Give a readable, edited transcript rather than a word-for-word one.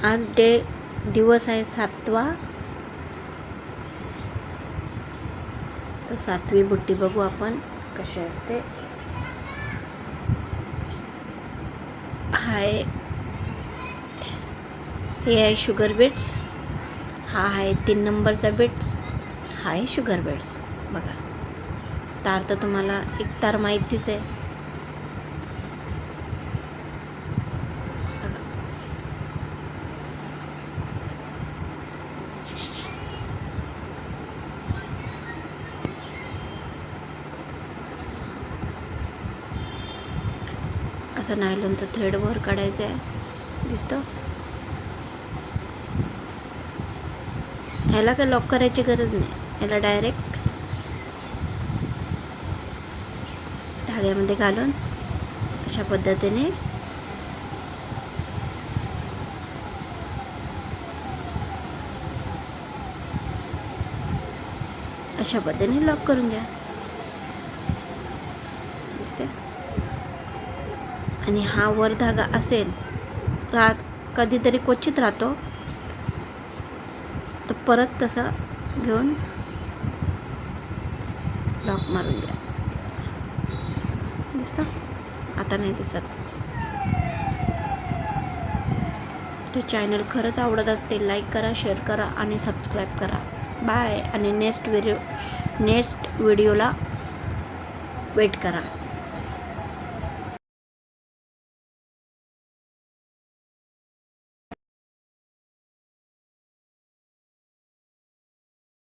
आज दिवस आहे 7वा. तर 7वी बुट्टी बघू आपण कशी असते. हे आहे शुगर बीट्स. हा आहे 3 नंबरचा बीट्स. हा आहे शुगर बीट्स. बघा, तार तर तुम्हाला एक तार माहितीच आहे. असं नायलॉनचं थ्रेड वर काढायचं आहे. दिसतं. ह्याला काही लॉक करायची गरज नाही. ह्याला डायरेक्ट धाग्यामध्ये घालून अशा पद्धतीने लॉक करून घ्या. दिसते. आणि हा वर धागा असेल कधीतरी क्वचित राहतो, तर परत तसा घेऊन लॉक मारून द्या. दिसतं. आता नाही दिसत. ते चॅनल खरंच आवडत असते, लाईक करा, शेअर करा आणि सबस्क्राईब करा. बाय. आणि नेक्स्ट व्हिडिओला वेट करा.